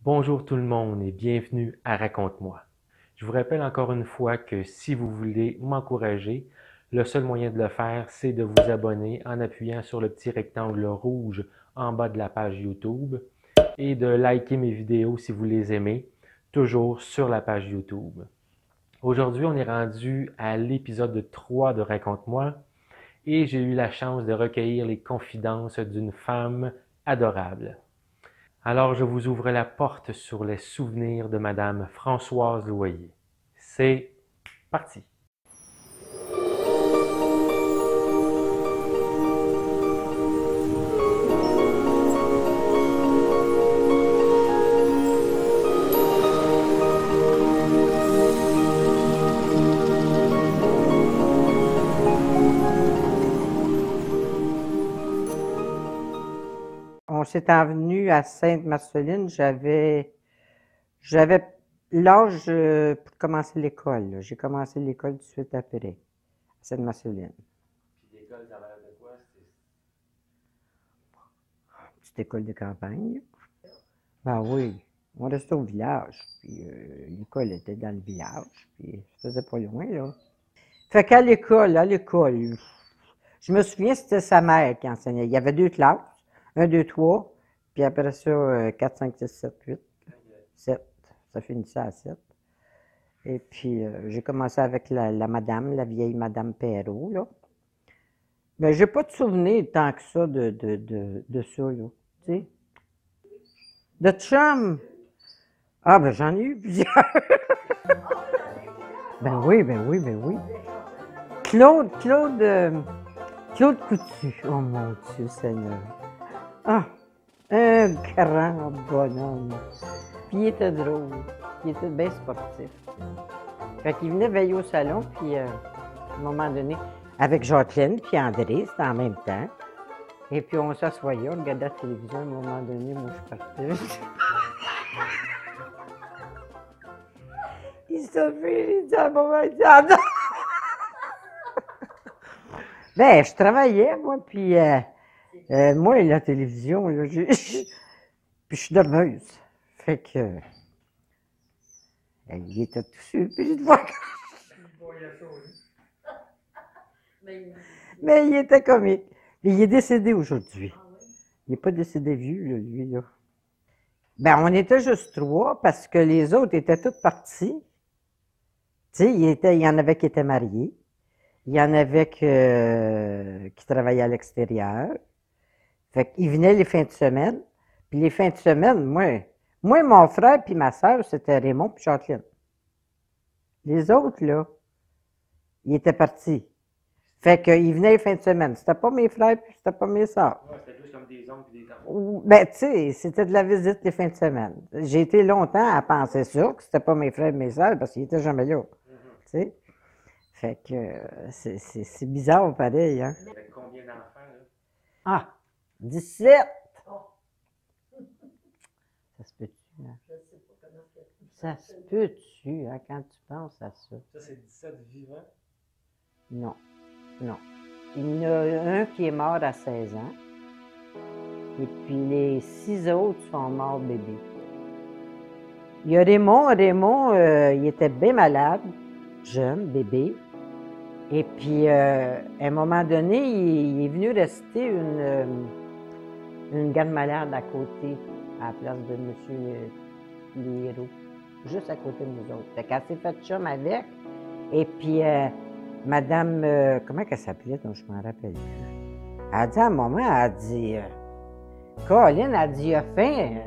Bonjour tout le monde et bienvenue à Raconte-moi. Je vous rappelle encore une fois que si vous voulez m'encourager, le seul moyen de le faire, c'est de vous abonner en appuyant sur le petit rectangle rouge en bas de la page YouTube et de liker mes vidéos si vous les aimez, toujours sur la page YouTube. Aujourd'hui, on est rendu à l'épisode 3 de Raconte-moi et j'ai eu la chance de recueillir les confidences d'une femme adorable. Alors, je vous ouvre la porte sur les souvenirs de Madame Françoise Loyer. C'est parti! On s'est envenu à Sainte-Marceline, j'avais l'âge pour commencer l'école. J'ai commencé l'école tout de suite après, à Sainte-Marceline. Puis l'école, ça valait de quoi? Petite école de campagne. Ben oui, on restait au village, puis l'école était dans le village, puis ça faisait pas loin, là. Fait qu'à l'école, je me souviens, c'était sa mère qui enseignait. Il y avait 2 classes, 1, 2, 3, puis après ça, 4, 5, 6, 7, 8, 7. Ça finissait à 7. Et puis, j'ai commencé avec la madame, la vieille madame Perrault, là. Mais j'ai pas de souvenir tant que ça de ça, là, tu sais. De chum? Ah, ben j'en ai eu plusieurs. Ben oui. Claude Coutu. Oh mon Dieu Seigneur. Ah, un grand bonhomme. Puis il était drôle. Il était bien sportif. Fait qu'il venait veiller au salon, puis à un moment donné, avec Jacqueline puis André, c'était en même temps. Et puis on s'assoyait, on regardait la télévision. À un moment donné, moi je partais. Il s'est fait, il dit à un moment, il dit ah non! Ben, je travaillais, moi, puis moi, la télévision, là, puis je suis nerveuse. Fait que, il était tout surpris de voir. Mais il était comique. Il est décédé aujourd'hui. Il n'est pas décédé vieux, là, lui, là. Ben, on était juste 3 parce que les autres étaient tous partis. Tu sais, il y en avait qui étaient mariés. Il y en avait qui travaillaient à l'extérieur. Fait qu'ils venaient les fins de semaine. Puis les fins de semaine, moi mon frère puis ma sœur, c'était Raymond puis Jacqueline. Les autres, là, ils étaient partis. Fait qu'ils venaient les fins de semaine. C'était pas mes frères puis c'était pas mes sœurs. Ouais, c'était plus comme des oncles et des tantes. Ben, tu sais, c'était de la visite les fins de semaine. J'ai été longtemps à penser ça, que c'était pas mes frères et mes sœurs parce qu'ils étaient jamais là. Tu sais? Fait que c'est bizarre pareil, hein? Il y avait combien d'enfants, là? Ah! 17! Ça se peut-tu, hein? Ça se peut-tu, hein, quand tu penses à ça? Ça, c'est 17 vivants? Non. Il y en a un qui est mort à 16 ans. Et puis les 6 autres sont morts bébés. Il y a Raymond, il était bien malade, jeune, bébé. Et puis, à un moment donné, il est venu rester une garde malade à côté, à la place de M. Lhérault, juste à côté de nous autres. Fait qu'elle s'est fait chum avec. Et puis, Madame, comment elle s'appelait, donc je m'en rappelle plus. Elle a dit à un moment, elle a dit, Colin, elle a dit, il a faim,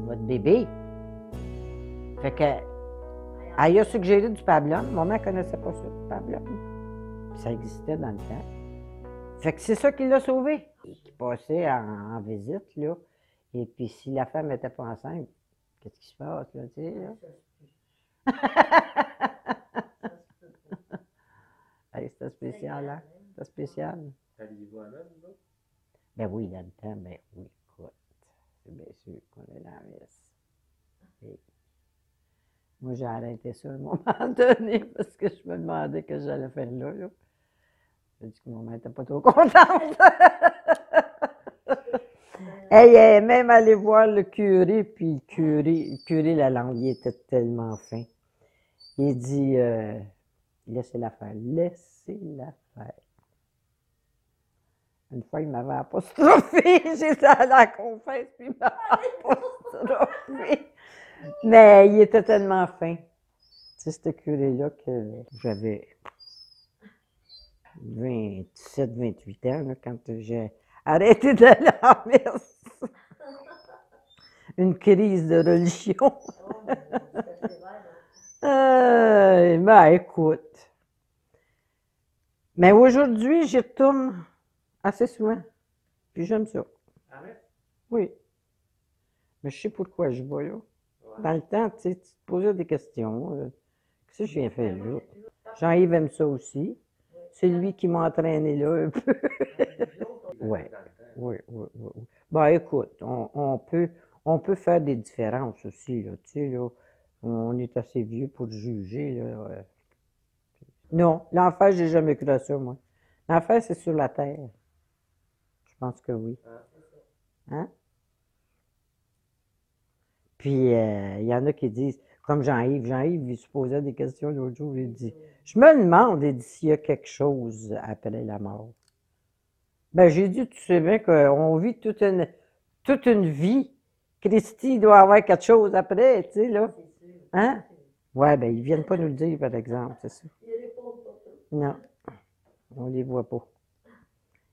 votre bébé. Fait que, elle a suggéré du pablum. Maman ne connaissait pas ça, du pablum. Puis ça existait dans le temps. Fait que c'est ça qui l'a sauvé. Il passait en visite, là. Et puis, si la femme n'était pas enceinte, qu'est-ce qui se passe, là, tu sais, là? Hey, c'était spécial, hein? C'était spécial. Alliez-vous à l'âge, vous autres? Ben oui, dans le temps, ben oui, écoute. C'est bien sûr qu'on est dans la messe. Et moi, j'ai arrêté ça à un moment donné parce que je me demandais que j'allais faire là. J'ai dit que maman n'était pas trop contente. Elle est même allée voir le curé, puis le curé Lalande, il était tellement fin. Il dit, laissez-la faire, laissez-la faire. Une fois, il m'avait apostrophé, j'étais à la confesse, puis il m'avait apostrophé. Mais il était tellement fin. Tu sais, ce curé-là que j'avais 27, 28 ans, là, quand j'ai arrêté d'aller à la messe. Une crise de religion. Ben, écoute. Mais aujourd'hui, j'y retourne assez souvent. Puis j'aime ça. Ah ouais? Oui. Mais je sais pourquoi je vais là. Dans le temps, tu sais, tu te posais des questions. Qu'est-ce que je viens faire là? Jean-Yves aime ça aussi. C'est lui qui m'a entraîné là un peu. Oui. Oui. Ben, écoute, on peut faire des différences aussi, là. Tu sais, là, on est assez vieux pour juger, là. Non, l'enfer, j'ai jamais cru à ça, moi. L'enfer, c'est sur la terre. Je pense que oui. Hein? Puis, il y en a qui disent, comme Jean-Yves, il se posait des questions l'autre jour, il dit, je me demande, il dit, s'il y a quelque chose après la mort. Ben, j'ai dit, tu sais bien qu'on vit toute une vie. Christy, il doit avoir quelque chose après, tu sais, là. Hein? Ouais, ben, ils viennent pas nous le dire, par exemple, c'est ça. Non, on les voit pas.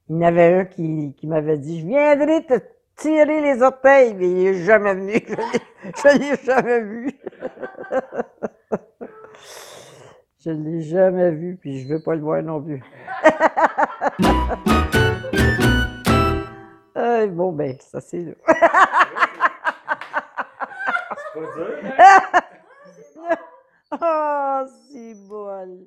Il y en avait un qui m'avait dit, je viendrai te tirer les orteils, mais il n'est jamais venu. Je l'ai jamais vu. Je ne l'ai jamais vu, puis je ne veux pas le voir non plus. Bon, ben, ça c'est là. C'est pas dur, hein? Oh, c'est bon.